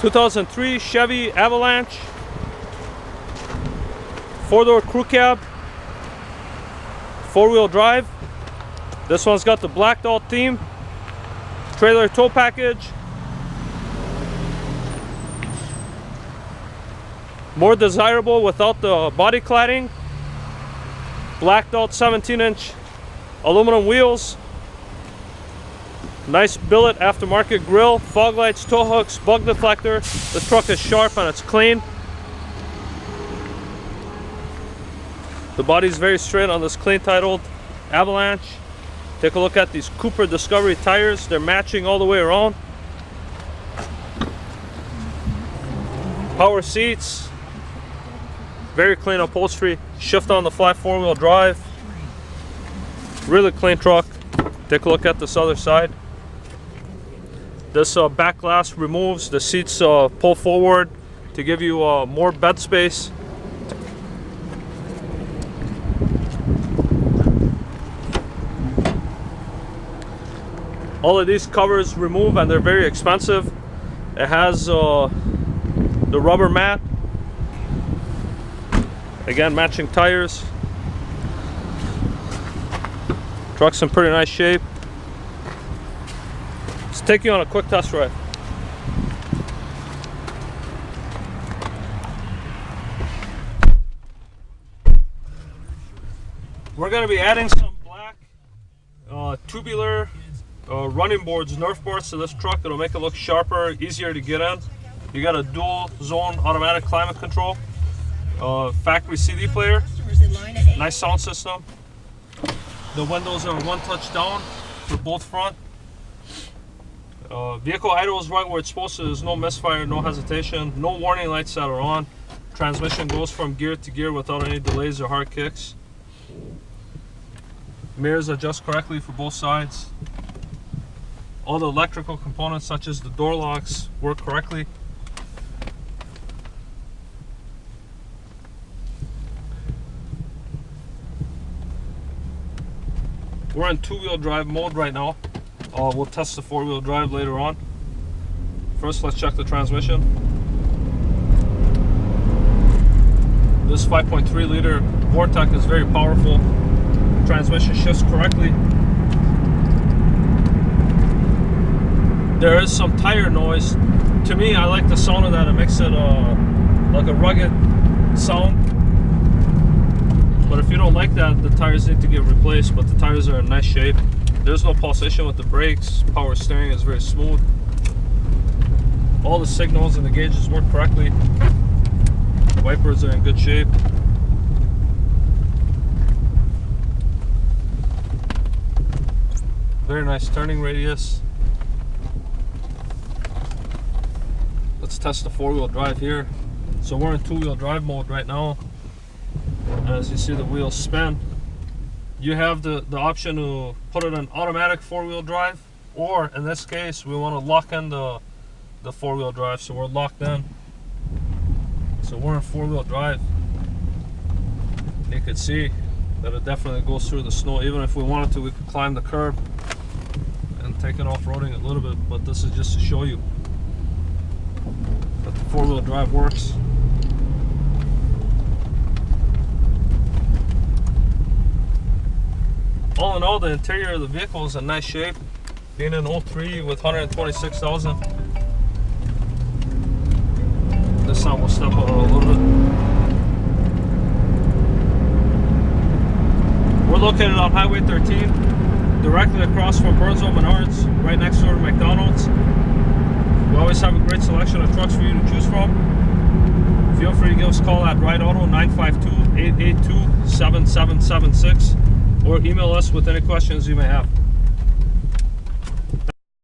2003 Chevy Avalanche, 4-door crew cab, 4-wheel drive. This one's got the blacked out theme, trailer tow package, more desirable without the body cladding, blacked out 17-inch aluminum wheels, nice billet aftermarket grille, fog lights, tow hooks, bug deflector. This truck is sharp and it's clean. The body's very straight on this clean titled Avalanche. Take a look at these Cooper Discovery tires. They're matching all the way around. Power seats, very clean upholstery, shift on the flat 4-wheel drive. Really clean truck. Take a look at this other side. This back glass removes, the seats pull forward to give you more bed space. All of these covers remove and they're very expensive. It has the rubber mat. Again, matching tires. Truck's in pretty nice shape. Let's take you on a quick test ride. We're going to be adding some black tubular running boards, Nerf boards to this truck. It'll make it look sharper, easier to get in. You got a dual zone automatic climate control, factory CD player, nice sound system. The windows are one touch down for both front. Vehicle idle is right where it's supposed to. There's no misfire, no hesitation, no warning lights that are on. Transmission goes from gear to gear without any delays or hard kicks. Mirrors adjust correctly for both sides. All the electrical components such as the door locks work correctly. We're in 2-wheel drive mode right now. We'll test the 4-wheel drive later on. First, let's check the transmission. This 5.3 liter Vortec is very powerful. Transmission shifts correctly. There is some tire noise. To me, I like the sound of that. It makes it like a rugged sound. But if you don't like that, the tires need to get replaced. But the tires are in nice shape. There's no pulsation with the brakes. Power steering is very smooth. All the signals and the gauges work correctly. The wipers are in good shape. Very nice turning radius. Let's test the 4-wheel drive here. So we're in 2-wheel drive mode right now. As you see the wheels spin, you have the option to put it in automatic 4-wheel drive, or in this case we want to lock in the 4-wheel drive, so we're locked in. So we're in 4-wheel drive. You can see that it definitely goes through the snow. Even if we wanted to, we could climb the curb and take it off-roading a little bit, but this is just to show you that the 4-wheel drive works. All in all, the interior of the vehicle is in nice shape. Being an 03 with 126,000. This time we'll step out a little bit. We're located on Highway 13, directly across from Burnsville Menards, right next door to McDonald's. We always have a great selection of trucks for you to choose from. Feel free to give us a call at Ride Auto 952-882-7776 or email us with any questions you may have.